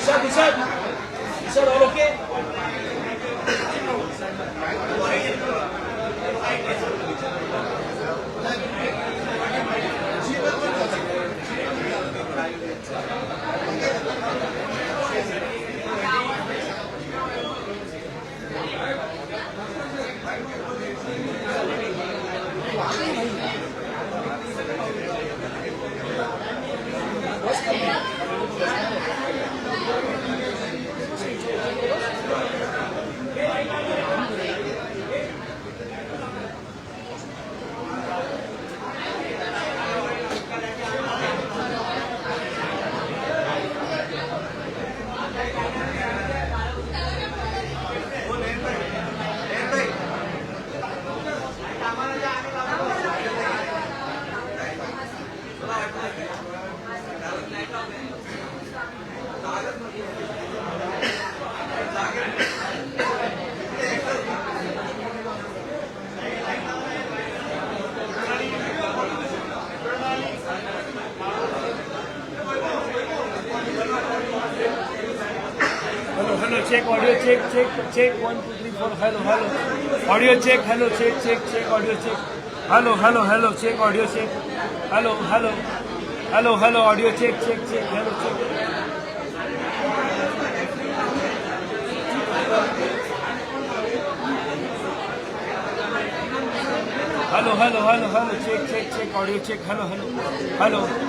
Nishad, all okay? Hello, check, audio check, 1, 2, 3, 4, hello, audio check, hello, check, audio check, hello, check, audio check, hello, audio check, hello, check. Hello, check, audio check, hello.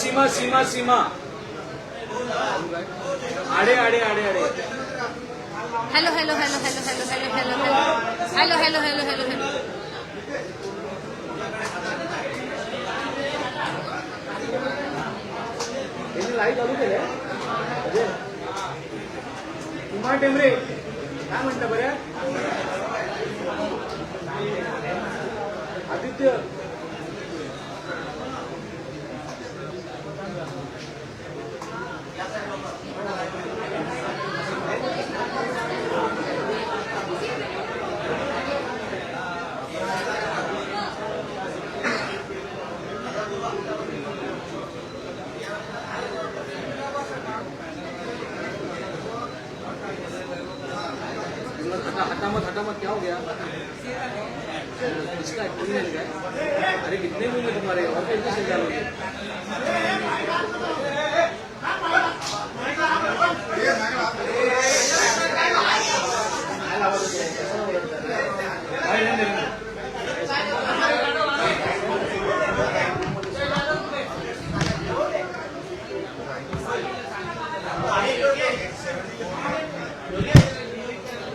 Seema Seema Seema आडे आडे आडे आडे hello hello hello hello hello hello hello hello hello hello hello hello light चालू केले कुमार टेंबरे काय म्हणता बऱ्या आदित्य हटामत क्या हो गया इसका एक्टिंग मिल गया अरे कितने मूवी तुम्हारे और कैसे चल जाओगे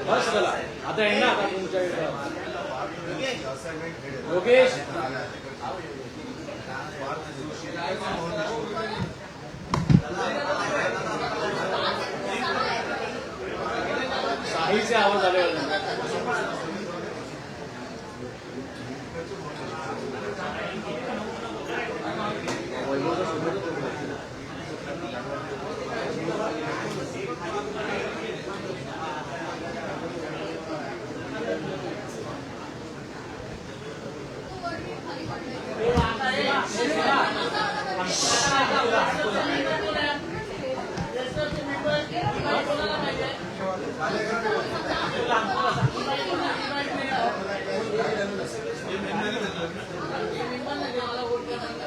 बस चला आता आहे ना आता तुमच्या योगेश साहिलचे आवाज आले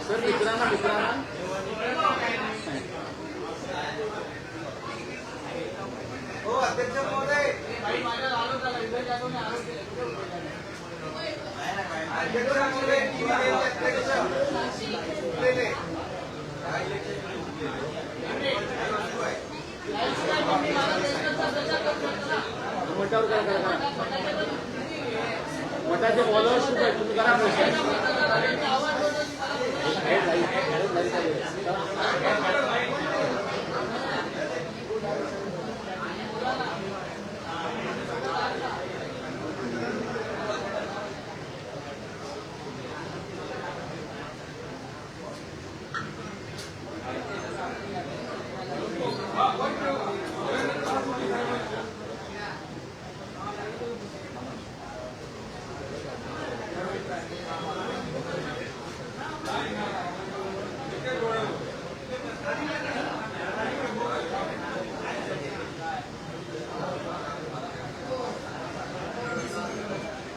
सर मित्रांना हो अध्यक्ष महोदय मठाचे फॉलोअर्स खूप आहेत तुम्ही करा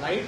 लाईट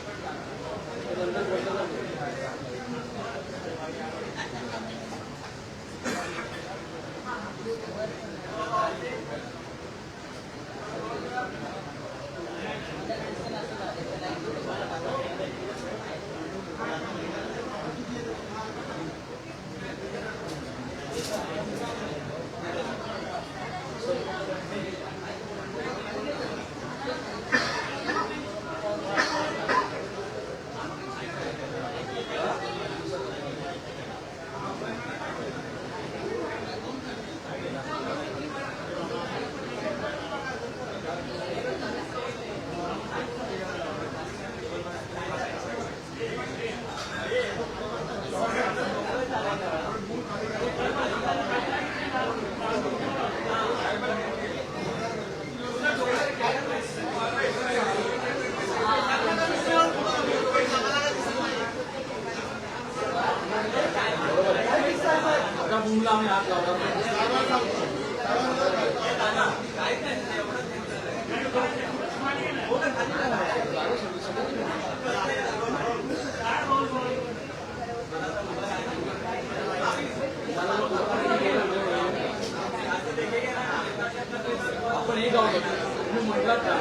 बुमला आम्ही हात लावला आपण हे जाऊ तुम्ही म्हटलात का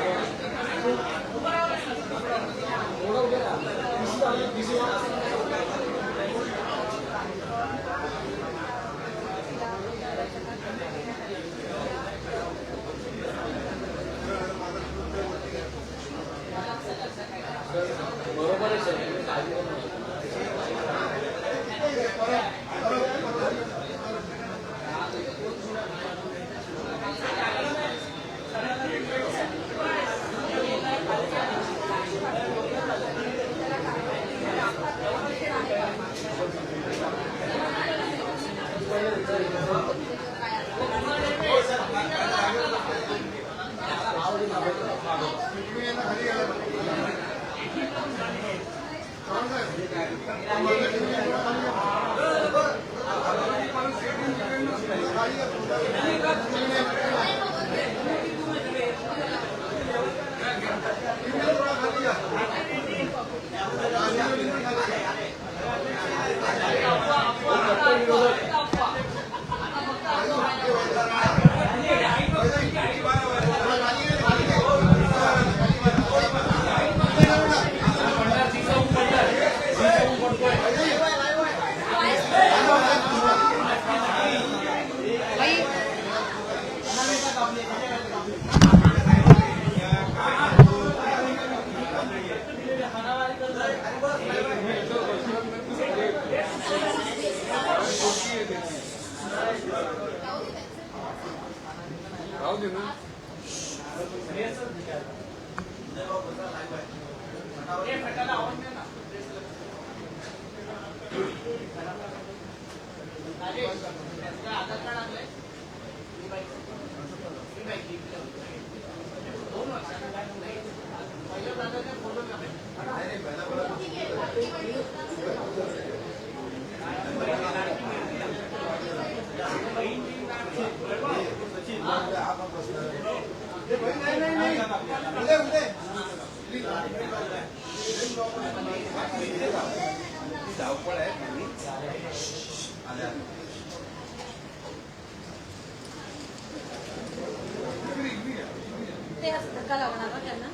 ते असं धक्का लागणार ना त्यांना.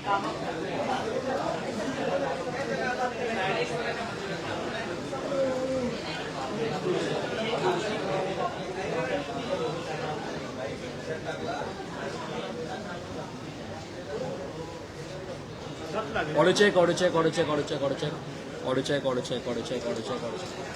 Audio check, audio check, audio check, audio check, audio check, audio check, audio check, audio check, audio check, audio check.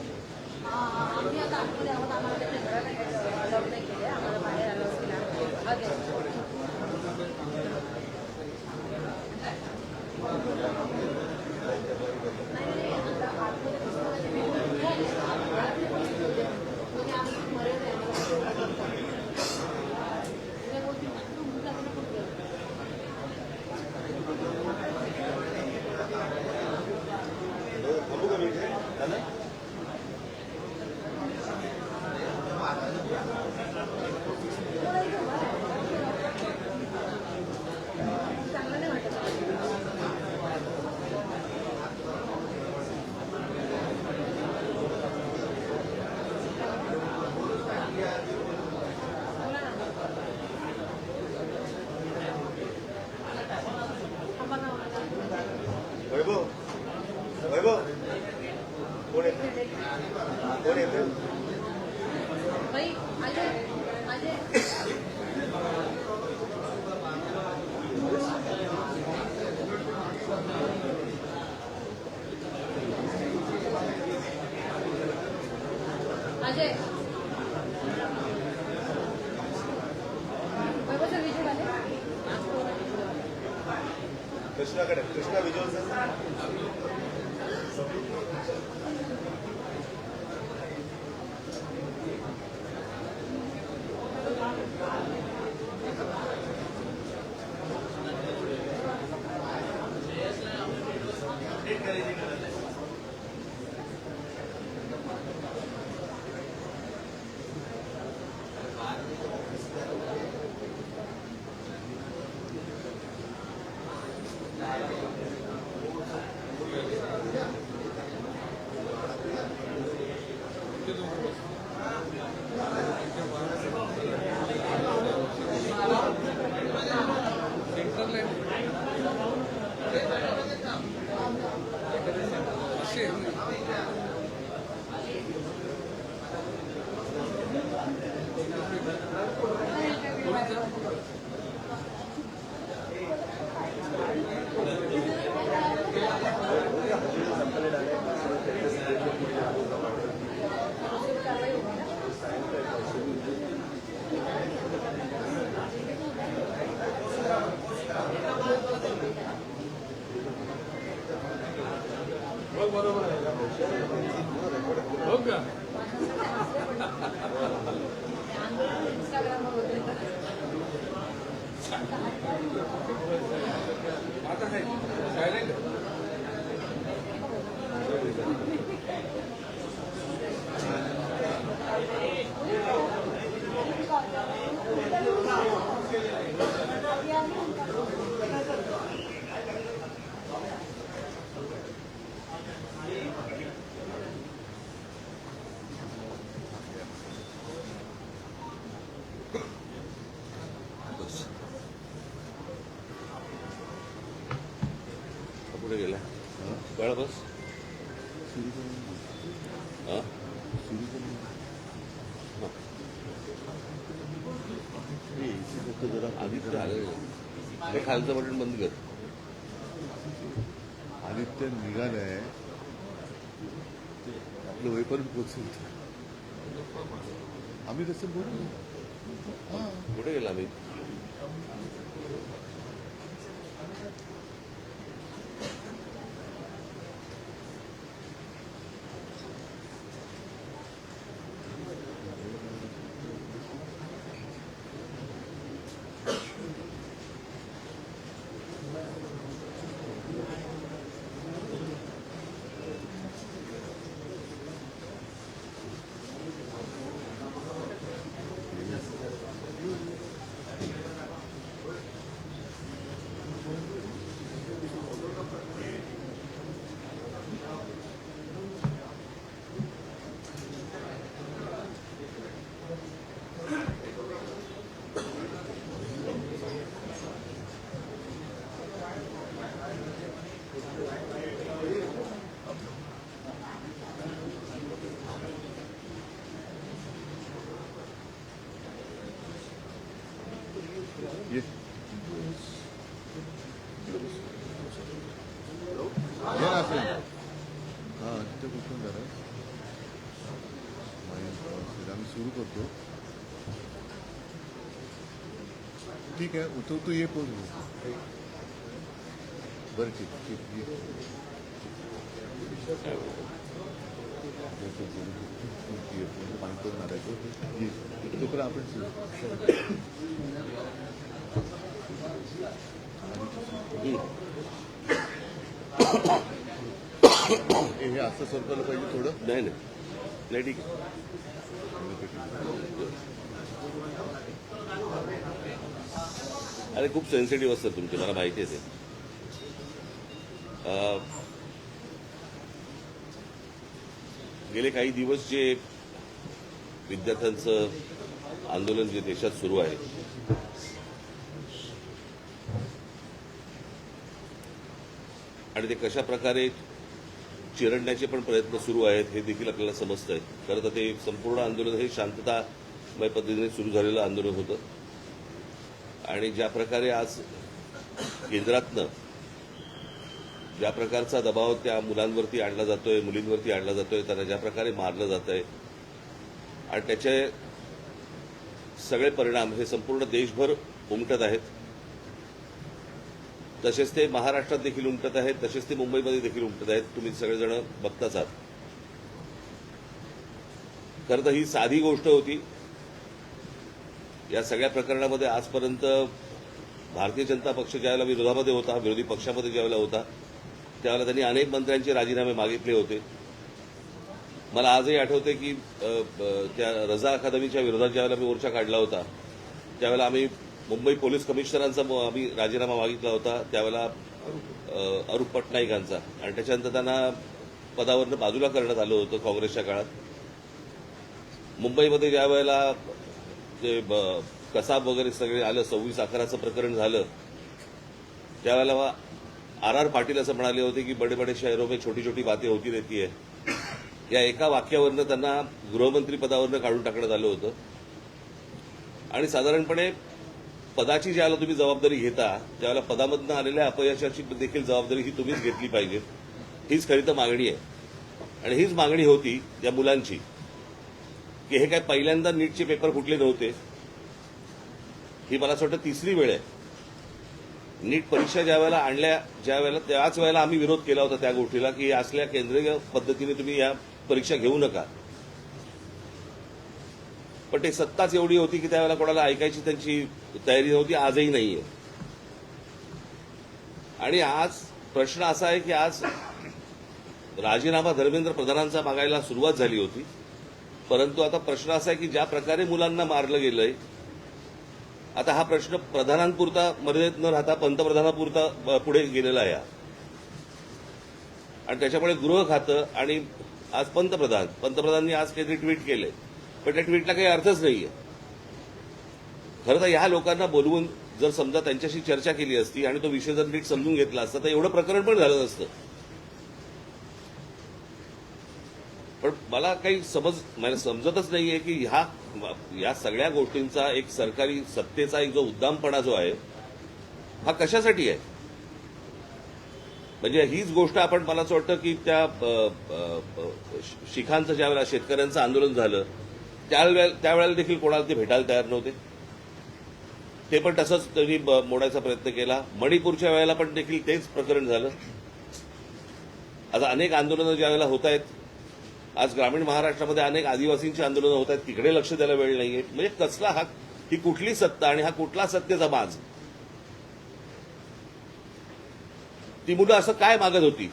आम्ही आता आतमध्ये आहोत, आम्हाला ते अलाउड नाही केले, आम्हाला बाहेर अलाउड केलं आहे. वैभव वैभव कोण येते कोण येते भाई अजय अजय अजय वैभव सर विजय वाले कृष्णाकडे कृष्णा विजय सर हो का आता है सायलेंट कुठे गेला कळा बस आदित्य आलं हे खालचं बटन बंद कर. आदित्य निघालंय आपलं वयपर्यंत पोहोचेल. आम्ही कसं बोलू कुठे गेला आम्ही? ये ना असेल. हां तिथे कुठून जरा आम्ही सुरू करतो. ठीक आहे उतरतो ये पोहोच. बरं ठीक ठीक ये. पाणी करून आणायचं तोपर्यंत आपण हे असं सरकारला पाहिजे थोडं. नाही नाही ठीक आहे. अरे खूप सेन्सिटिव्ह असतात तुमचे, मला माहिती आहे ते. गेले काही दिवस जे विद्यार्थ्यांचं आंदोलन जे देशात सुरू आहे आणि ते कशा प्रकारे चिरडण्याचे पण प्रयत्न सुरू आहेत हे देखील आपल्याला समजतंय. खरं तर ते संपूर्ण आंदोलन हे शांततामय पद्धतीने सुरू झालेलं आंदोलन होतं आणि ज्या प्रकारे आज केंद्रातनं ज्या प्रकारचा दबाव त्या मुलांवरती आणला जातोय, मुलींवरती आणला जातोय, त्यांना ज्या प्रकारे मारलं जातंय आणि त्याचे सगळे परिणाम हे संपूर्ण देशभर उमटत आहेत. तसेच ते महाराष्ट्रात देखील उमटत आहेत, तसेच ते मुंबईमध्ये देखील उमटत आहेत. तुम्ही सगळेजण बघताच आहात. खरं तर ही साधी गोष्ट होती. या सगळ्या प्रकरणामध्ये आजपर्यंत भारतीय जनता पक्ष ज्यावेळेला विरोधामध्ये होता, विरोधी पक्षामध्ये ज्यावेळेला होता, त्यावेळेला त्यांनी अनेक मंत्र्यांचे राजीनामे मागितले होते. मला आजही आठवते की त्या रजा अकादमीच्या विरोधात ज्यावेळेला मी मोर्चा काढला होता त्यावेळेला आम्ही मुंबई पोलीस कमिशनरांचा आम्ही राजीनामा मागितला होता, त्यावेळेला अरूप पटनाईकांचा, आणि त्याच्यानंतर त्यांना पदावरनं बाजूला करण्यात आलं होतं काँग्रेसच्या काळात. मुंबईमध्ये ज्या वेळेला ते कसाब वगैरे सगळे आलं, 26/11चं प्रकरण झालं, त्यावेळेला आर पाटील असं म्हणाले होते की बडे बडे शहरों में छोटी छोटी बातें होती रहती है. या एका वाक्यावरनं त्यांना गृहमंत्री पदावरनं काढून टाकण्यात आलं होतं. आणि साधारणपणे पदाची ज्यावेळेला तुम्ही जबाबदारी घेता त्यावेळेला पदामधनं आलेल्या अपयशाची देखील जबाबदारी ही तुम्हीच घेतली पाहिजे. हीच खरी तर मागणी आहे. आणि हीच मागणी होती या मुलांची की हे काय पहिल्यांदा नीटचे पेपर फुटले नव्हते. ही मला असं वाटतं तिसरी वेळ आहे. नीट परीक्षा ज्या वेळेला आणल्या, ज्या वेळेला त्याच वेळेला आम्ही विरोध केला होता त्या गोष्टीला की असल्या केंद्रीय पद्धतीने तुम्ही या परीक्षा घेऊ नका. पण ते सत्ताच एवढी होती की त्यावेळेला कोणाला ऐकायची त्यांची तयारी नव्हती. आजही नाहीये. आणि आज प्रश्न असा आहे की आज राजीनामा धर्मेंद्र प्रधानांचा मागायला सुरुवात झाली होती, परंतु आता प्रश्न असा आहे की ज्या प्रकारे मुलांना मारलं गेलंय, आता हा प्रश्न प्रधानांपुरता मर्यादित न राहता पंतप्रधानापुरता पुढे गेलेला आहे. आणि त्याच्यामुळे गृह खातं आणि आज पंतप्रधानांनी आज काहीतरी ट्विट केलंय, पण त्या ट्विटला काही अर्थच नाहीये. खरं तर ह्या लोकांना बोलवून जर समजा त्यांच्याशी चर्चा केली असती आणि तो विषय जर नीट समजून घेतला असता तर एवढं प्रकरण पण झालं नसतं. पण मला काही मला समजतच नाहीये की या सगळ्या गोष्टींचा एक सरकारी सत्तेचा एक जो उद्दामपणा जो आहे हा कशासाठी आहे. म्हणजे हीच गोष्ट आपण मला असं वाटतं की त्या शिखांचं ज्यावेळेला शेतकऱ्यांचं आंदोलन झालं त्यावेळेला देखील कोणाला ते भेटायला तयार नव्हते. ते पण तसंच त्यांनी मोडायचा प्रयत्न केला. मणिपूरच्या वेळेला पण देखील तेच प्रकरण झालं. आता अनेक आंदोलनं ज्यावेळेला होत आहेत, आज ग्रामीण महाराष्ट्रामध्ये अनेक आदिवासींची आंदोलनं होत आहेत, तिकडे लक्ष द्यायला वेळ नाहीये. म्हणजे कसला ही कुठली सत्ता आणि हा कुठला सत्तेचा माज. ती मुलं असं काय मागत होती.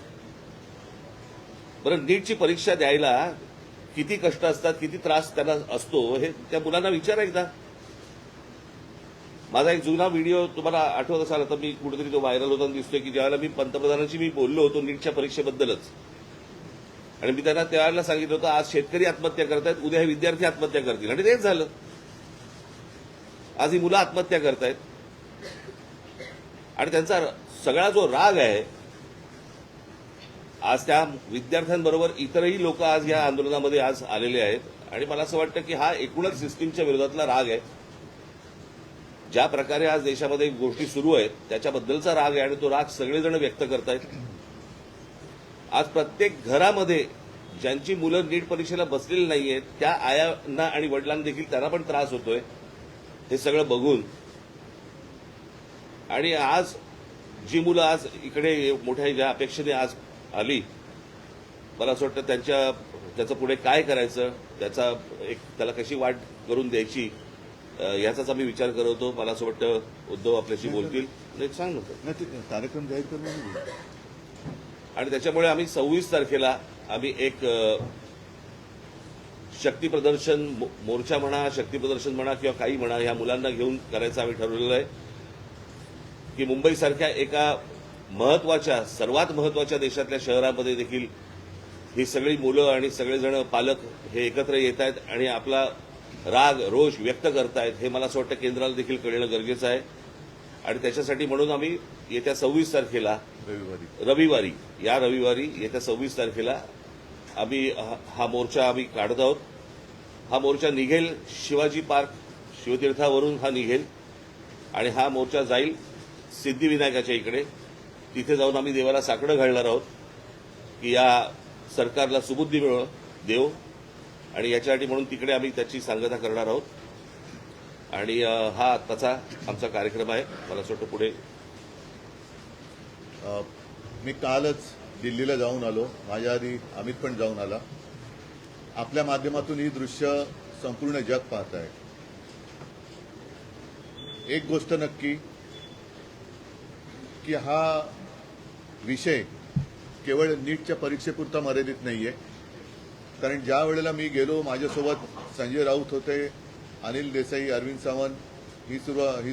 बरं, नीटची परीक्षा द्यायला किती कष्ट असतात, किती त्रास त्यांना असतो हे त्या मुलांना विचारा एकदा. माझा एक जुना व्हिडिओ तुम्हाला आठवत असाल, तर मी कुठेतरी तो व्हायरल होताना दिसतोय की ज्यावेळेला मी पंतप्रधानांशी मी बोललो होतो नीटच्या परीक्षेबद्दलच, आणि मी त्यांना त्यावेळेला सांगितलं होतं आज शेतकरी आत्महत्या करतायत, उद्या हे विद्यार्थी आत्महत्या करतील, आणि तेच झालं. आज ही मुलं आत्महत्या करतायत आणि त्यांचा सगळा जो राग आहे आज त्या विद्यार्थ्यांबरोबर इतरही लोक आज या आंदोलनामध्ये आज आलेले आहेत. आणि मला असं वाटतं की हा एकूणच सिस्टीमच्या विरोधातला राग आहे. ज्या प्रकारे आज देशामध्ये गोष्टी सुरू आहेत त्याच्याबद्दलचा राग आहे आणि तो राग सगळेजण व्यक्त करतायत. आज प्रत्येक घरामध्ये ज्यांची मुलं नीट परीक्षेला बसलेली नाहीयेत त्या आयांना आणि वडिलांना देखील त्यांना पण त्रास होतोय हे सगळं बघून. आणि आज जी मुलं आज इकडे मोठ्या ज्या अपेक्षेने आज आली, मला असं वाटतं त्याचं पुढे काय करायचं, त्याला कशी वाट करून द्यायची याचाच आम्ही विचार करत होतो. मला असं वाटतं उद्धव आपल्याशी बोलतील. सांग ना कार्यक्रम जाहीर करून. आणि त्याच्यामुळे आम्ही 26 तारखेला आम्ही एक शक्ती प्रदर्शन मोर्चा म्हणा, शक्ती प्रदर्शन म्हणा किंवा काही म्हणा, ह्या मुलांना घेऊन करायचं आम्ही ठरवलेलं आहे की मुंबईसारख्या एका महत्वाच्या, सर्वात महत्वाच्या देशातल्या शहरामध्ये देखील ही सगळी मुलं आणि सगळेजण पालक हे एकत्र येत आहेत आणि आपला राग रोष व्यक्त करतायत. हे मला असं वाटतं केंद्राला देखील कळणं गरजेचं आहे. आणि त्याच्यासाठी म्हणून आम्ही येत्या 26 तारखेला रविवारी येत्या 26 तारखेला आम्ही हा मोर्चा आम्ही काढत आहोत. हा मोर्चा निघेल शिवाजी पार्क, शिवतीर्थावरून हा निघेल आणि हा मोर्चा जाईल सिद्धिविनायकाच्या इकडे. तिथे जाऊन आम्ही देवाला साकडं घालणार आहोत की या सरकारला सुबुद्धी देव, आणि याच्यासाठी म्हणून तिकडे आम्ही त्याची सांगता करणार आहोत. आणि हा आत्ताचा आमचा कार्यक्रम आहे. मला असं वाटतं पुढे मी कालच दिल्लीला जाऊन आलो. माझ्या आधी अमित पण जाऊन आला. आपल्या माध्यमातून ही दृश्य संपूर्ण जग पाहत आहे. एक गोष्ट नक्की की हा विषय केवळ नीटच्या परीक्षेपुरता मर्यादित नाहीये. कारण ज्या वेळेला मी गेलो माझ्यासोबत संजय राऊत होते, अनिल देसाई, अरविंद सावंत ही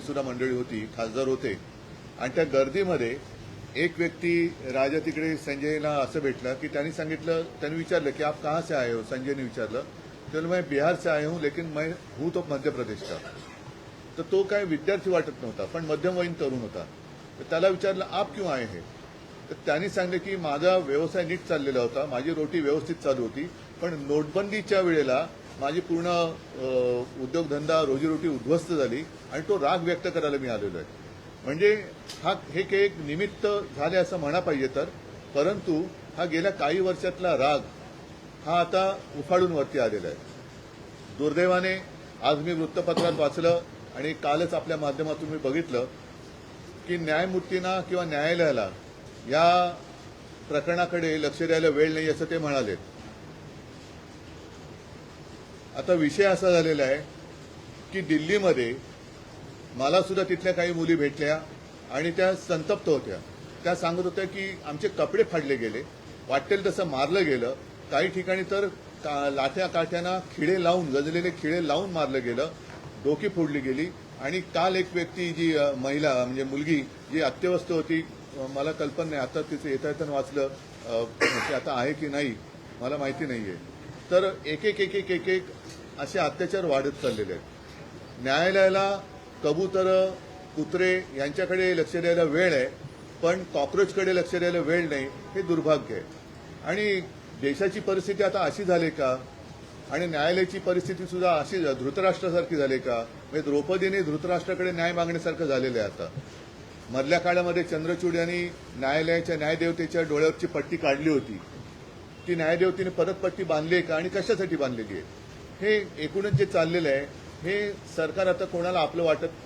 सुद्धा मंडळी होती, खासदार होते. आणि त्या गर्दीमध्ये एक व्यक्ती राजा तिकडे संजयला असं भेटला की त्यांनी विचारलं की आप कहाँ से आए हो. संजयने विचारलं. तर मैं बिहार से आया हूं लेकिन मैं हूं तो मध्य प्रदेश का. तर तो काय विद्यार्थी वाटत नव्हता पण मध्यमवयीन तरुण होता. तर त्याला विचारलं आप क्यों आए हैं. तर त्यांनी सांगितलं की माझा व्यवसाय नीट चाललेला होता, माझी रोटी व्यवस्थित चालू होती, पण नोटबंदीच्या वेळेला माझी पूर्ण उद्योगधंदा रोजीरोटी उद्ध्वस्त झाली आणि तो राग व्यक्त करायला मी आलेलो आहे. म्हणजे हे एक निमित्त झाले असं म्हणा पाहिजे तर, परंतु हा गेल्या काही वर्षातला राग हा आता उफाळून वरती आलेला आहे. दुर्दैवाने आज मी वृत्तपत्रात वाचलं आणि कालच आपल्या माध्यमातून मी बघितलं की न्यायमूर्तींना किंवा न्यायालयाला या प्रकरणाकडे लक्ष द्यायला वेळ नाही असं ते म्हणाले. आता विषय असा झालेला आहे की दिल्लीमध्ये मला सुद्धा तिथल्या काही मुली भेटल्या आणि त्या संतप्त होत्या. त्या सांगत होत्या की आमचे कपडे फाडले गेले, वाटेल तसं मारलं गेलं, काही ठिकाणी तर लाठ्या काठ्यांना खिळे लावून, गजलेले खिळे लावून मारलं गेलं, डोकी फोडली गेली. आणि काल एक व्यक्ती जी महिला म्हणजे मुलगी जी अत्यवस्थ होती, मला कल्पना नाही, आता तिचं येता वाचलं की आता आहे की नाही मला माहिती नाहीये. तर एक एक असे अत्याचार वाढत चाललेले आहेत. न्यायालयाला कबूतर, कुत्रे यांच्याकडे लक्ष द्यायला वेळ आहे, पण कॉक्रोचकडे लक्ष द्यायला वेळ नाही. हे दुर्भाग्य आहे. आणि देशाची परिस्थिती आता अशी झाली का आणि न्यायालयाची परिस्थिती सुद्धा अशी धृतराष्ट्रासारखी झाली का? म्हणजे द्रौपदीने धृतराष्ट्राकडे न्याय मागण्यासारखं झालेलं आहे आता. मधल्या काळामध्ये चंद्रचूड यांनी न्यायालयाच्या न्यायदेवतेच्या डोळ्यावरची पट्टी काढली होती. ती न्यायदेवतेने परत पट्टी बांधली आहे का आणि कशासाठी बांधलेली आहे? हे एकूणच जे चाललेलं आहे हे सरकार आता कोणाला आपलं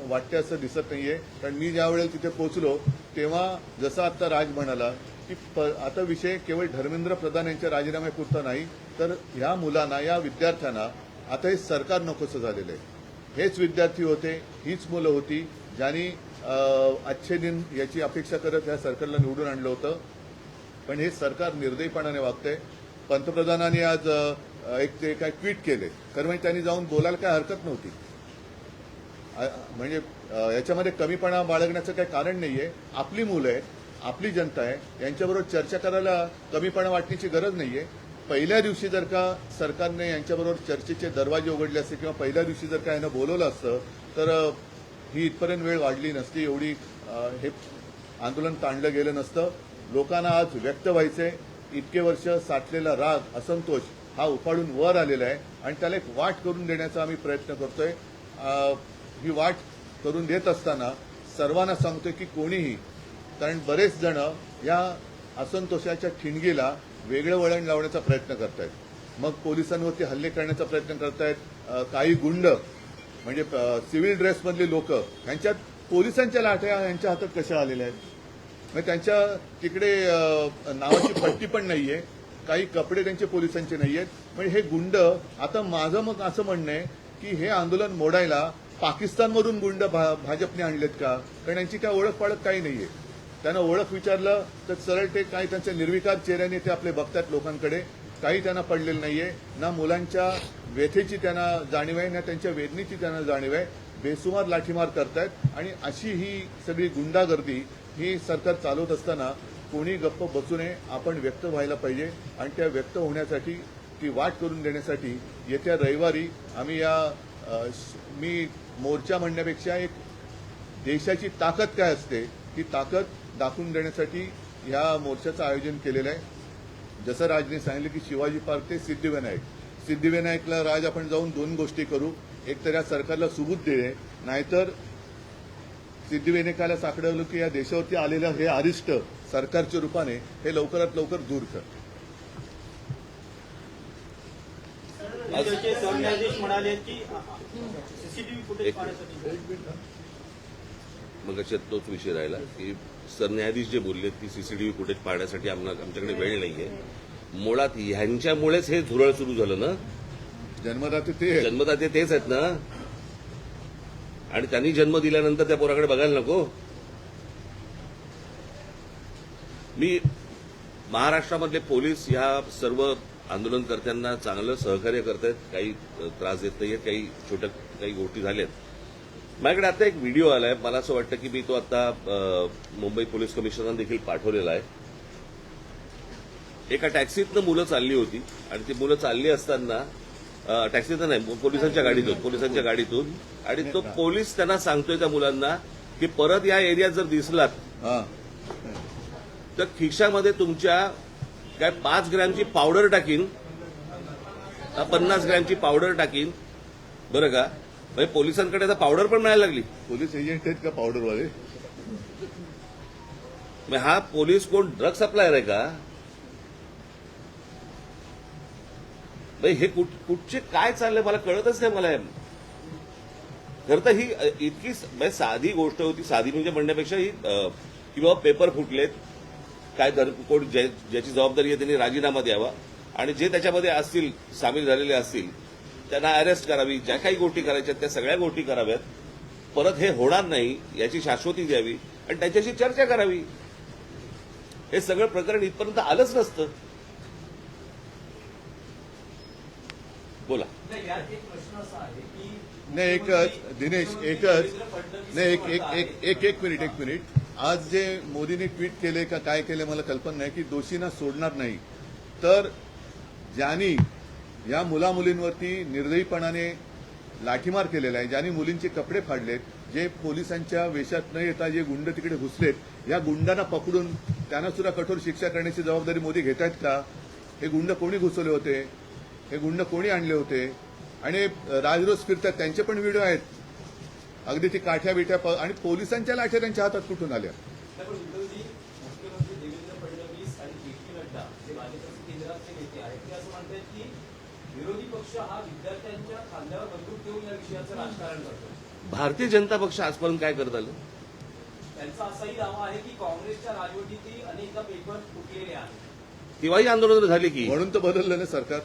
वाटतं असं दिसत नाहीये. कारण मी ज्या वेळेला तिथे पोहोचलो तेव्हा जसं आता राज म्हणाला की आता विषय केवळ धर्मेंद्र प्रधान यांच्या राजीनाम्यापुरता नाही, तर ह्या मुलांना, या विद्यार्थ्यांना आता हे सरकार नकोसं झालेलं आहे. हेच विद्यार्थी होते, हीच मुलं होती ज्यांनी अच्छे दिन याची अपेक्षा करत या सरकारला निवडून आणलं होतं. पण हे सरकार निर्दयीपणाने वागतंय. पंतप्रधानांनी आज एक ते काय ट्विट केले, खरं म्हणजे त्यांनी जाऊन बोलायला काय हरकत नव्हती. म्हणजे याच्यामध्ये कमीपणा बाळगण्याचं काही कारण नाहीये. आपली मुलं आहेत, आपली जनता आहे, यांच्याबरोबर चर्चा करायला कमीपणा वाटण्याची गरज नाहीये. पहिल्या दिवशी जर का सरकारने यांच्याबरोबर चर्चेचे दरवाजे उघडले असते किंवा पहिल्या दिवशी जर का यांना बोलवलं असतं तर ही इथपर्यंत वेळ वाढली नसती, एवढी हे आंदोलन ताणलं गेलं नसतं. लोकांना आज व्यक्त व्हायचंय. इतके वर्ष साठलेला राग, असंतोष हा उफाळून वर आलेला आहे आणि त्याला एक वाट करून देण्याचा आम्ही प्रयत्न करतोय. ही वाट करून देत असताना सर्वांना सांगतोय की कोणीही, कारण बरेच जण या असंतोषाच्या ठिणगीला वेगळं वळण लावण्याचा प्रयत्न करतायत. मग पोलिसांवरती हल्ले करण्याचा प्रयत्न करतायत. काही गुंड म्हणजे सिव्हिल ड्रेसमधले लोक, यांच्यात पोलिसांच्या लाठ्या यांच्या हातात कशा आलेल्या आहेत? म्हणजे त्यांच्या तिकडे नावाची पट्टी पण नाहीये, काही कपडे त्यांचे पोलिसांचे नाहीयेत. म्हणजे हे गुंड, आता माझं मग असं म्हणणं आहे की हे आंदोलन मोडायला पाकिस्तानमधून गुंड भाजपने आणलेत का? कारण यांची काय ओळख पाळख काही नाहीये. त्यांना ओळख विचारलं तर सरळ ते काही त्यांच्या निर्विकार चेहऱ्याने ते आपले बघतात लोकांकडे. काही त्यांना पडलेलं नाहीये. ना मुलांच्या व्यथेची त्यांना जाणीव आहे, ना त्यांच्या वेदनेची त्यांना जाणीव आहे. बेसुमार लाठीमार करतायत आणि अशी ही सगळी गुंडागर्दी ही सरकार चालवत असताना कोणी गप्प बसू नये. आपण व्यक्त व्हायला पाहिजे आणि त्या व्यक्त होण्यासाठी, ती वाट करून देण्यासाठी येत्या रविवारी आम्ही मी मोर्चा म्हणण्यापेक्षा एक देशाची ताकद काय असते ती ताकद दाखवून देण्यासाठी ह्या मोर्चाचं आयोजन केलेलं आहे. जसं राजने सांगितलं की शिवाजी पार्क ते सिद्धिविनायकला राज आपण जाऊन दोन गोष्टी करू. एक तर या सरकारला सुबूत देणे, नाहीतर सिद्धिविनायकाला साकडवलं की या देशावरती आलेलं हे अरिष्ट सरकारच्या रूपाने हे लवकरात लवकर दूर कर. सरन्यायाधीश म्हणाले की सीसीटीव्ही फुटेज पाहण्यासाठी मग तोच विषय राहिला की सरन्यायाधीश जे बोलले की सीसीटीव्ही फुटेज पाहण्यासाठी आमच्याकडे वेळ नाहीये. मुळात ह्यांच्यामुळेच हे झुरळ सुरू झालं ना. जन्मदाते तेच आहेत ना. आणि त्यांनी जन्म दिल्यानंतर त्या पोराकडे बघायला नको. मी महाराष्ट्रामधले पोलीस ह्या सर्व आंदोलनकर्त्यांना चांगलं सहकार्य करतायत. काही त्रास देत नाहीयेत. काही गोष्टी झाल्यात. माझ्याकडे आता एक व्हिडिओ आलाय. मला असं वाटतं की मी तो आता मुंबई पोलीस कमिशनरना देखील पाठवलेला आहे. एका टॅक्सीतनं मुलं चालली होती आणि ती मुलं चालली असताना टॅक्सीतनं नाही, पोलिसांच्या गाडीतून आणि तो पोलीस त्यांना सांगतोय त्या मुलांना की परत या एरियात जर दिसलात तर खिशामध्ये तुमच्या काय 5 ग्रॅमची पावडर टाकीन, 50 ग्रॅमची पावडर टाकीन, बरं का. म्हणजे पोलिसांकडे आता पावडर पण मिळायला लागली. पोलीस एजंट आहेत का पावडरवाले? हा पोलीस कोण ड्रग सप्लायर आहे का? हे कुठचे काय चाललंय मला कळतच नाही. मला खरं तर ही इतकी साधी गोष्ट होती. साधी म्हणजे म्हणण्यापेक्षा ही की बाबा पेपर फुटलेत, काय कोण ज्याची जबाबदारी आहे त्यांनी राजीनामा द्यावा आणि जे त्याच्यामध्ये असतील, सामील झालेले असतील, त्यांना अरेस्ट करावी. ज्या काही गोष्टी करायच्या त्या सगळ्या गोष्टी कराव्यात. परत हे होणार नाही याची शाश्वती द्यावी आणि त्यांच्याशी चर्चा करावी. हे सगळं प्रकरण इथपर्यंत आलंच नसतं. बोला. नाही दिनेश एक मिनिट. आज जे मोदींनी ट्विट केले का काय केले मला कल्पना नाही की दोषींना सोडणार नाही. तर ज्यांनी या मुलामुलींवरती निर्दयीपणाने लाठीमार केलेला आहे, ज्यांनी मुलींचे कपडे फाडलेत, जे पोलिसांच्या वेशात न येता जे गुंड तिकडे घुसलेत, या गुंडांना पकडून त्यांना सुद्धा कठोर शिक्षा करण्याची जबाबदारी मोदी घेत आहेत का? हे गुंड कोणी घुसवले होते, हे गुंड कोणी आणले होते, आणि राजरोज फिरतात त्यांचे पण व्हिडिओ आहेत. अगदी ती काठ्या बिठ्या आणि पोलिसांच्या लाठ्या त्यांच्या हातात कुठून आल्या. पण उद्धवजी, मुख्यमंत्री देवेंद्र फडणवीस आणि जे.पी. नड्डा जे भाजपचे केंद्राचे नेते आहेत ते असं म्हणतात की विरोधी पक्ष हा विद्यार्थ्यांच्या खांद्यावर बंदूक ठेवून या विषयाचं राजकारण करतो. भारतीय जनता पक्ष आजपर्यंत काय करत आलं? त्यांचा असाही दावा आहे की काँग्रेसच्या राजवटीतही अनेकदा पेपर फुटलेले आहेत. तेव्हाही आंदोलनं झाली की, म्हणून तर बदललं ना सरकार.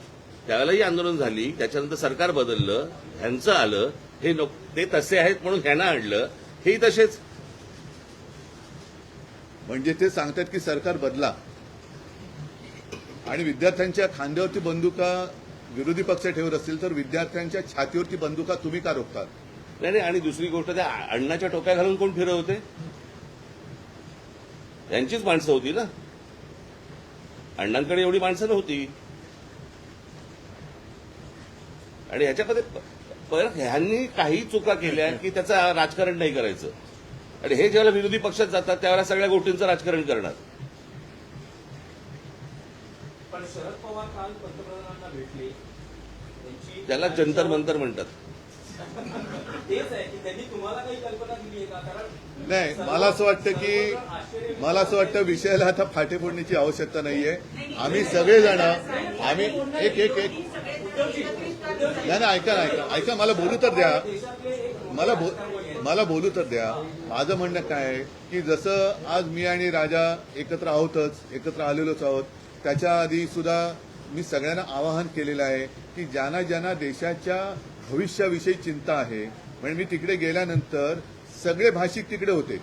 त्यावेळेलाही आंदोलन झाली, त्याच्यानंतर सरकार बदललं, ह्यांचं आलं, हे ते तसे आहेत म्हणून ह्यांना आणलं, हेही तसेच. म्हणजे ते सांगतात की सरकार बदला आणि विद्यार्थ्यांच्या खांद्यावरती बंदुका विरोधी पक्ष ठेवत असतील तर विद्यार्थ्यांच्या छातीवरती बंदुका तुम्ही का रोखतात? नाही, आणि दुसरी गोष्ट, त्या अण्णाच्या टोप्या घालून कोण फिरवते? यांचीच माणसं होती ना, अण्णांकडे एवढी माणसं नव्हती. आणि ह्याच्यामध्ये परत ह्यांनी काही चुका केल्या की त्याचं राजकारण नाही करायचं, आणि हे जेव्हा विरोधी पक्षात जातात त्यावेळेला सगळ्या गोष्टींचं राजकारण करणार. पण शरद पवार काल पंतप्रधानांना भेटले, त्यांची त्याला जंतर मंतर म्हणतात. तेच आहे की त्यांनी तुम्हाला काही कल्पना दिली आहे का? कारण नाही, मला असं वाटतं विषयाला आता फाटे फोडण्याची आवश्यकता नाहीये. आम्ही सगळेजण आम्ही एक नाही ऐका मला बोलू तर द्या. मला बोलू तर द्या. माझं म्हणणं काय आहे की जसं आज मी आणि राजा एकत्र आहोतच, एकत्र आलेलोच आहोत, त्याच्या आधी सुद्धा मी सगळ्यांना आवाहन केलेलं आहे की ज्यांना देशाच्या भविष्याविषयी चिंता आहे, म्हणजे मी तिकडे गेल्यानंतर सगळे भाषिक तिकडे होते,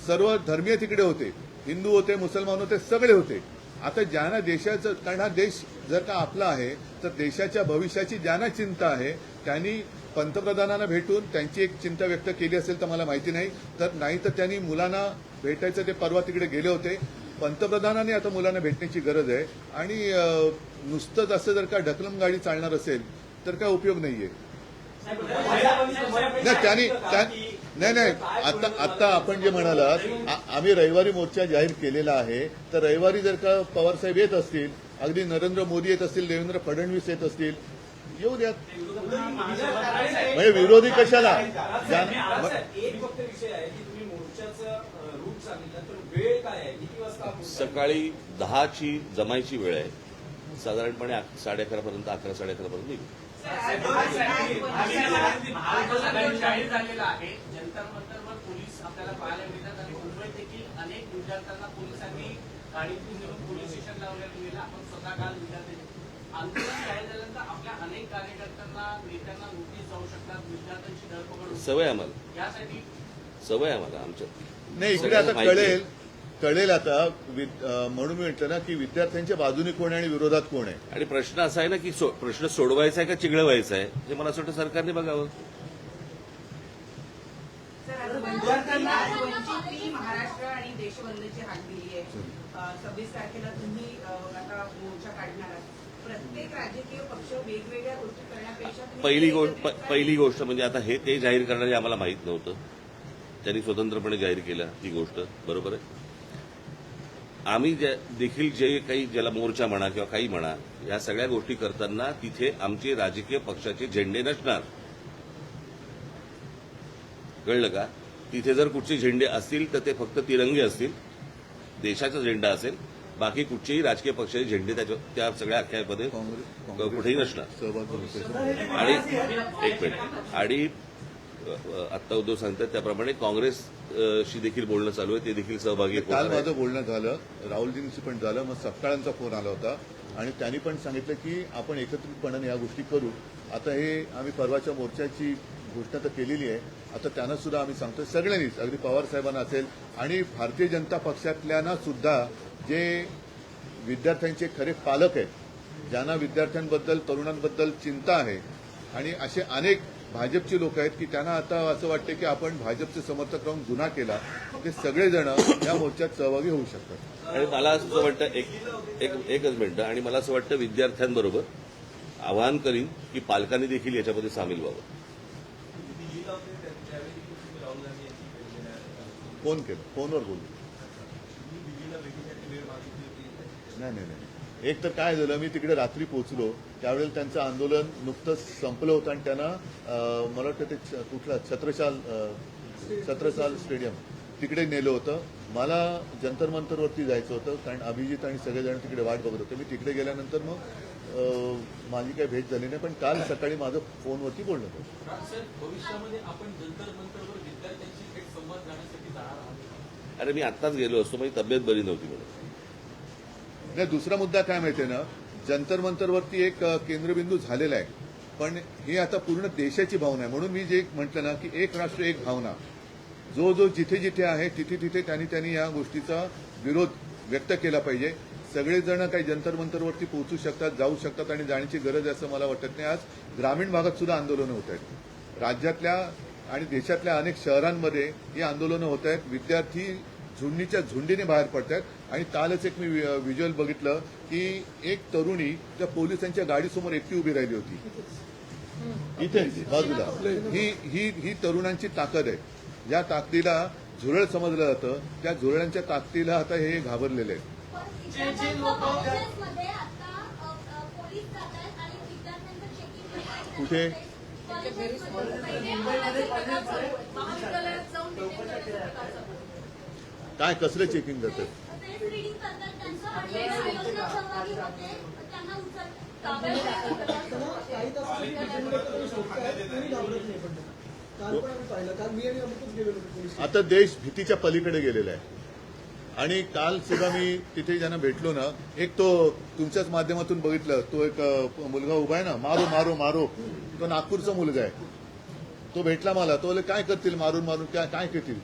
सर्व धर्मीय तिकडे होते, हिंदू होते, मुसलमान होते, सगळे होते. आता ज्यांना देशाचं, कारण हा देश जर का आपला आहे तर देशाच्या भविष्याची ज्यांना चिंता आहे त्यांनी पंतप्रधानांना भेटून त्यांची एक चिंता व्यक्त केली असेल तर मला माहिती नाही, तर त्यांनी मुलांना भेटायचं, ते परवा तिकडे गेले होते. पंतप्रधानांनी आता मुलांना भेटण्याची गरज आहे. आणि नुसतंच असं जर का ढकलम गाडी चालणार असेल तर काय उपयोग नाहीये. नाही आता आपण जे म्हणालात, आम्ही रविवारी मोर्चा जाहीर केलेला आहे, तर रविवारी जर का पवारसाहेब येत असतील, अगदी नरेंद्र मोदी येत असतील, देवेंद्र फडणवीस येत असतील, येऊ द्यात. म्हणजे विरोधी कशाला? एक फक्त विषय आहे की तुम्ही मोर्चाचं रूट सांगितलं, तर वेळ काय आहे, किती वाजता? सकाळी 10ची जमायची वेळ आहे, साधारणपणे 11:30 पर्यंत, 11-11:30 पर्यंत निघू. जाहीर झालेला आहे. जंतर मंतरवर पोलीस आपल्याला पाहायला मिळतात आणि मुंबईत देखील अनेक विद्यार्थ्यांना पोलिसांनी गाडीतून नेऊन पोलीस स्टेशन लावलेलं गेलं. आपण स्वतः काल विद्यार्थी आंदोलन जाहीर झाल्यानंतर आपल्या अनेक कार्यकर्त्यांना, नेत्यांना नोटीस जाऊ शकतात, विद्यार्थ्यांची धरपकड सवय आम्हाला, यासाठी सवय आम्हाला आमच्या. नाही, इकडे आता कळेल आता. म्हणून मी म्हटलं ना की विद्यार्थ्यांच्या बाजूने कोण आहे आणि विरोधात कोण आहे. आणि प्रश्न असा आहे ना की प्रश्न सोडवायचा आहे का चिघळवायचा आहे, हे मला असं वाटतं सरकारने बघावं. विद्यार्थ्यांना महाराष्ट्र आणि देशबंदची हाक दिली आहे. 26 तारखेला तुम्ही आता मोर्चा काढणार आहात. प्रत्येक राजकीय पक्ष वेगवेगळ्या गोष्टी करण्यापेक्षा पहिली गोष्ट म्हणजे आता हे ते जाहीर करणारे आम्हाला माहीत नव्हतं, त्यांनी स्वतंत्रपणे जाहीर केलं, ही गोष्ट बरोबर आहे. आम्ही देखील जे काही, ज्याला मोर्चा म्हणा किंवा काही म्हणा, या सगळ्या गोष्टी करताना तिथे आमचे राजकीय पक्षाचे झेंडे नसणार, कळलं का? तिथे जर कुठचे झेंडे असतील तर ते फक्त तिरंगे असतील, देशाचा झेंडा असेल, बाकी कुठचेही राजकीय पक्षाचे झेंडे त्या सगळ्या अख्यामध्ये कुठेही नसणार. आणि एक मिनिट, आणि आत्ता उद्धव सांगतात त्याप्रमाणे काँग्रेसशी देखील बोलणं चालू आहे, ते देखील सहभागी. काल माझं बोलणं झालं, राहुलजींशी पण झालं, मग सपकाळांचा फोन आला होता आणि त्यांनी पण सांगितलं की आपण एकत्रितपणाने या गोष्टी करू. आता हे आम्ही परवाच्या मोर्चाची घोषणा तर केलेली आहे, आता त्यांना सुद्धा आम्ही सांगतोय सगळ्यांनीच, अगदी पवार साहेबांना असेल आणि भारतीय जनता पक्षातल्यांना सुद्धा, जे विद्यार्थ्यांचे खरे पालक आहेत, ज्यांना विद्यार्थ्यांबद्दल, तरुणांबद्दल चिंता आहे, आणि असे अनेक भाजपचे लोक आहेत की त्यांना आता असं वाटतं की आपण भाजपचे समर्थक राहून गुन्हा केला, ते सगळेजण या मोर्चात सहभागी होऊ शकतात. आणि मला असं वाटतं, एकच मिनिटं, आणि मला असं वाटतं विद्यार्थ्यांबरोबर आवाहन करीन की पालकांनी देखील याच्यामध्ये सामील व्हावं. फोन केलं, फोनवर बोलू. नाही, एक तर काय झालं, मी तिकडे रात्री पोहोचलो त्यावेळेला त्यांचं आंदोलन नुकतंच संपलं होतं आणि त्यांना मला वाटतं ते कुठला छत्रसाल स्टेडियम तिकडे नेलं होतं. मला जंतर मंतरवरती जायचं होतं कारण अभिजित आणि सगळेजण तिकडे वाट बघत होते. मी तिकडे गेल्यानंतर मग माझी काही भेट झाली नाही, पण काल सकाळी माझं फोनवरती बोलणं होतं. सर, भविष्यामध्ये आपण जंतर मंतरवर विद्यार्थ्यांशी थेट संवाद जाण्यासाठी जाणार आहात. अरे मी आत्ताच गेलो असतो, माझी तब्येत बरी नव्हती म्हणून. नाही, दुसरा मुद्दा काय माहितीये ना, जंतर मंतरवरती एक केंद्रबिंदू झालेला आहे, पण ही आता पूर्ण देशाची भावना आहे. म्हणून मी जे म्हटलं ना की एक राष्ट्र एक भावना, जो जो जिथे जिथे आहे तिथे तिथे त्यांनी या गोष्टीचा विरोध व्यक्त केला पाहिजे. सगळेजण काही जंतर मंतरवरती पोहोचू शकतात, जाऊ शकतात आणि जाण्याची गरज आहे असं मला वाटत नाही. आज ग्रामीण भागात सुद्धा आंदोलनं होत आहेत. राज्यातल्या आणि देशातल्या अनेक शहरांमध्ये ही आंदोलनं होत आहेत. विद्यार्थी झुंडीच्या झुंडीने बाहेर पडत आहेत. आणि कालच एक मी व्हिज्युअल बघितलं की एक तरुणी त्या पोलिसांच्या गाडीसमोर एकटी उभी राहिली होती इथे बाजूला. ही तरुणांची ताकद आहे. ज्या ताकदीला झुरळ समजलं जातं त्या झुरळांच्या ताकदीला आता हे घाबरलेले आहेत. कुठे काय कसलं चेकिंग करतात? आता देश भीतीच्या पलीकडे गेलेला आहे. आणि काल सुद्धा मी तिथे ज्यांना भेटलो ना, एक तो तुमच्याच माध्यमातून बघितलं, तो एक मुलगा उभा आहे ना, मारो मारो मारो, तो नागपूरचा मुलगा आहे. तो भेटला मला, तो बोले काय करतील मारून मारून, काय करतील,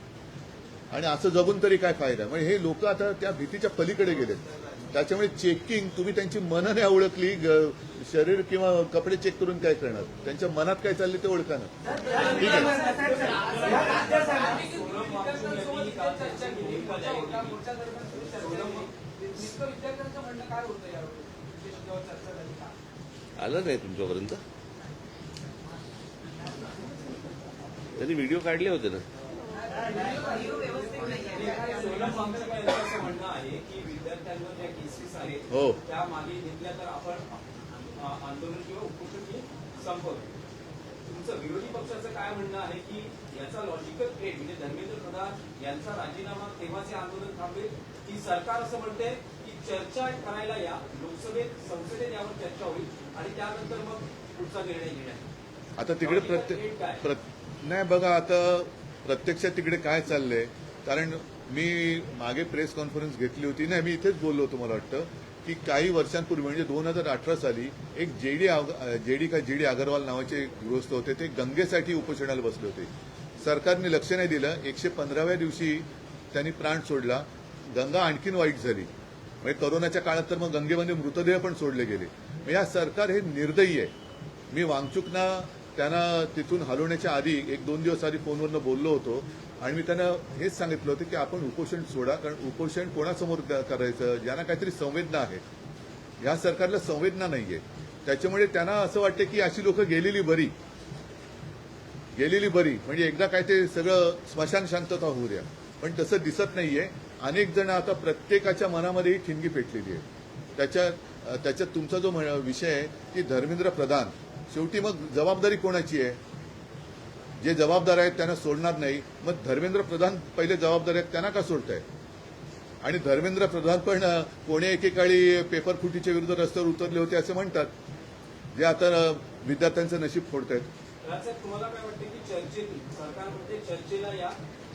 आणि असं जगून तरी काय फायदा. म्हणजे हे लोक आता त्या भीतीच्या पलीकडे गेलेत. त्याच्यामुळे चेकिंग, तुम्ही त्यांची मनं नाही ओळखली, शरीर किंवा कपडे चेक करून काय करणार, त्यांच्या मनात काय चालले ते ओळखा ना. ठीक आहे. आलं नाही तुमच्यापर्यंत? त्यांनी व्हिडिओ काढले होते ना. सोनम वांगचुक यांचं असं म्हणणं आहे की विद्यार्थ्यांवर ज्या केसेस आहेत हो, त्या मागे घेतल्या तर आपण आंदोलन किंवा उपोषण संपवतो. तुमचं विरोधी पक्षाचं काय म्हणणं आहे की याचा लॉजिकल एड म्हणजे धर्मेंद्र प्रधान यांचा राजीनामा तेव्हाचे आंदोलन थांबेल, की सरकार असं म्हणते की चर्चा करायला या, लोकसभेत संसदेत यावर चर्चा होईल आणि त्यानंतर मग पुढचा निर्णय घेण्यात. आता तिकडे नाही बघा, आता प्रत्यक्षात तिकडे काय चाललंय, कारण मी मागे प्रेस कॉन्फरन्स घेतली होती. नाही, मी इथेच बोललो होतो, मला वाटतं की काही वर्षांपूर्वी म्हणजे 2018 साली एक जी डी अगरवाल नावाचे गृहस्थ होते, ते गंगेसाठी उपोषणाला बसले होते. सरकारने लक्ष नाही दिलं. 115व्या दिवशी त्यांनी प्राण सोडला. गंगा आणखीन वाईट झाली. म्हणजे कोरोनाच्या काळात तर मग गंगेमध्ये मृतदेह पण सोडले गेले. या सरकार हे निर्दयी आहे. मी वांगचुकना त्यांना तिथून हलवण्याच्या आधी 1-2 दिवस आधी फोनवरनं बोललो होतो आणि मी त्यांना हेच सांगितलं होतं की आपण उपोषण सोडा, कारण उपोषण कोणासमोर करायचं, ज्यांना काहीतरी संवेदना आहे. या सरकारला संवेदना नाहीये. त्याच्यामुळे त्यांना असं वाटतं की अशी लोक गेलेली बरी, म्हणजे एकदा काय ते सगळं स्मशान शांतता होऊ द्या. पण तसं दिसत नाहीये. अनेक जण आता प्रत्येकाच्या मनामध्ये ही ठिणगी पेटलेली आहे. त्याच्यात तुमचा जो विषय आहे की धर्मेंद्र प्रधान, शेवटी मग जबाबदारी कोणाची आहे? जे जबाबदार आहेत त्यांना सोडणार नाही. मग धर्मेंद्र प्रधान पहिले जबाबदार आहेत, त्यांना का सोडताय? आणि धर्मेंद्र प्रधान पण कोणी एकेकाळी पेपर फुटीच्या विरुद्ध रस्त्यावर उतरले होते असं म्हणतात, जे आता विद्यार्थ्यांचं नशीब फोडतायत. तुम्हाला काय वाटतं की चर्चेतून सरकार म्हणते चर्चेला या,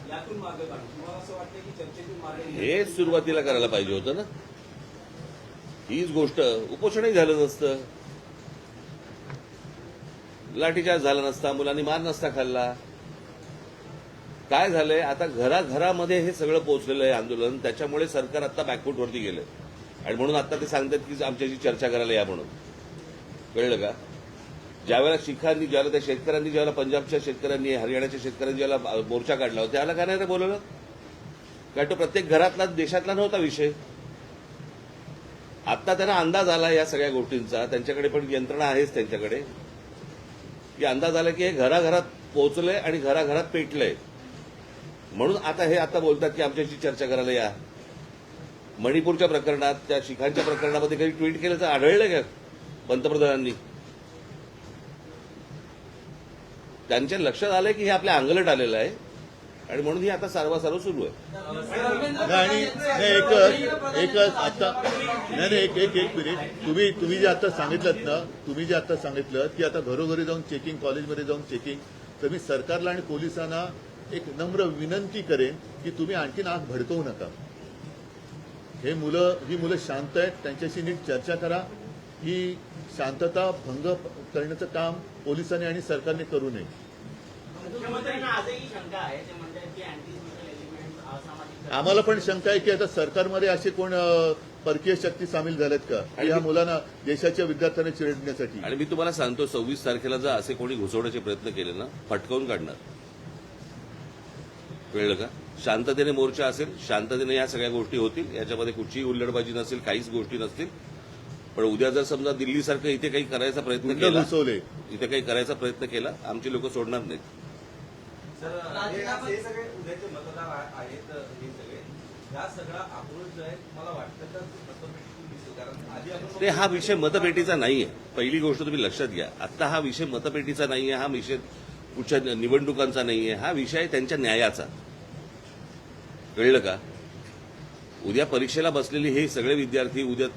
यातून मार्ग काढू, तुम्हाला असं वाटतं की चर्चेतून मार्ग हे सुरुवातीला करायला पाहिजे होतं ना. हीच गोष्ट उपोषणही झालं नसतं, लाठीचार्ज झाला नसता, मुलांनी मार नसता खाल्ला. काय झालंय, आता घराघरामध्ये हे सगळं पोहोचलेलं आहे आंदोलन. त्याच्यामुळे सरकार आता बॅकफूटवरती गेलं आणि म्हणून आता ते सांगतात की आमच्याशी चर्चा करायला या म्हणून. कळलं का? ज्यावेळेला त्या शेतकऱ्यांनी ज्यावेळेला पंजाबच्या शेतकऱ्यांनी, हरियाणाच्या शेतकऱ्यांनी ज्यावेळेला मोर्चा काढला होता त्याला काय नाही रे बोलवलं? कारण तो प्रत्येक घरातला देशातला नव्हता विषय. आता त्यांना अंदाज आला या सगळ्या गोष्टींचा, त्यांच्याकडे पण यंत्रणा आहेच त्यांच्याकडे, की अंदाज आला की हे घराघरात पोहोचलंय आणि घराघरात पेटलंय. म्हणून आता बोलतात की आमच्याशी चर्चा करायला या. मणिपूरच्या प्रकरणात, त्या शिखांच्या प्रकरणामध्ये काही ट्विट केल्याचं आढळलं का पंतप्रधानांनी? त्यांच्या लक्षात आलंय की हे आपल्या अंगलट आलेलं आहे आणि म्हणून ही आता सारवासारव सुरू आहे. आणि एकच आता नाही एक मिनिट, तुम्ही जे आता सांगितलं ना, तुम्ही जे आता सांगितलं की आता घरोघरी जाऊन चेकिंग, कॉलेजमध्ये जाऊन चेकिंग, तर मी सरकारला आणि पोलिसांना एक नम्र विनंती करेन की तुम्ही आणखीन आग भडकवू नका. ही मुलं शांत आहेत, त्यांच्याशी नीट चर्चा करा. ही शांतता भंग करण्याचं काम पोलिसांनी आणि सरकारने करू नये. मुख्यमंत्र्यांना आजही शंका आहे, ते म्हणतात की अँटी सोशल एलिमेंट, असामाजिक आम्हाला पण शंका आहे की आता सरकारमध्ये असे कोण परकीय शक्ती सामील झाल्यात का की या मुलांना, देशाच्या विद्यार्थ्यांना चिरडण्यासाठी. आणि मी तुम्हाला सांगतो 26 तारखेला जर असे कोणी घुसवण्याचे प्रयत्न केले ना, फटकावून काढणार. कळलं का? शांततेने मोर्चा असेल, शांततेने या सगळ्या गोष्टी होतील, याच्यामध्ये कुठचीही हुल्लडबाजी नसेल, काहीच गोष्टी नसतील. पण उद्या जर समजा दिल्लीसारखं इथे काही करायचा प्रयत्न केला, घुसवले, इथे काही करायचा प्रयत्न केला, आमची लोक सोडणार नाहीत. सर हे सगळे उद्याचे मतदार आहेत, हे सगळे या सगळा आक्रोश जो आहे मला वाटतं तर मतपेटीतून दिसेल. कारण आधी आपण ते हा विषय मतपेटीचा नाहीये. पहिली गोष्ट तुम्ही लक्षात घ्या, आता हा विषय मतपेटीचा नाहीये, हा विषय कुठच्या निवडणुकांचा नाहीये, हा विषय आहे त्यांच्या न्यायाचा. कळलं का? उद्या परीक्षेला बसलेले हे सगळे विद्यार्थी उद्या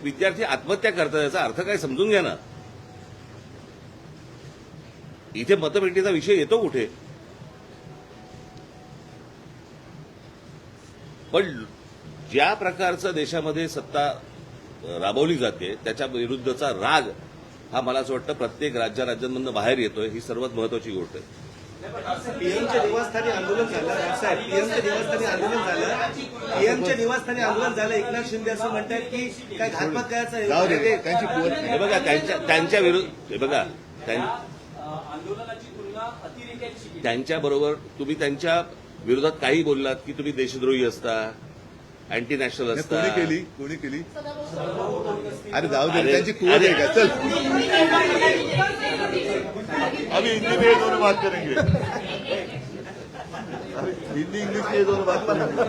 विद्यार्थी आत्महत्या करतात, याचा अर्थ काय समजून घ्या ना. इथे मतपेटीचा विषय येतो कुठे? पण ज्या प्रकारचं देशामध्ये सत्ता राबवली जाते त्याच्या विरुद्धचा राग हा मला असं वाटतं प्रत्येक राज्यांमधून बाहेर येतोय. ही सर्वात महत्वाची गोष्ट आहे. पीएमच्या निवासस्थानी आंदोलन झालं साहेब, पीएमच्या निवासस्थानी आंदोलन झालं, पीएमच्या निवासस्थानी आंदोलन झालं. एकनाथ शिंदे असं म्हणतात की काय घातपात करायचं जाऊ दे, त्यांची हे बघा त्यांच्या विरुद्ध, हे बघा आंदोलनाची तुलना अतिरेक्याची केली. त्यांच्या बरोबर तुम्ही त्यांच्या विरोधात काही बोललात की तुम्ही देशद्रोही असता, अँटी नॅशनल असता. कोणी केली अरे जाऊ दे, त्यांची कुवत आहे का? चल अभी हिंदी में ये दोनों बात करेंगे, हिंदी इंग्लिश में ये दोनों बात करेंगे.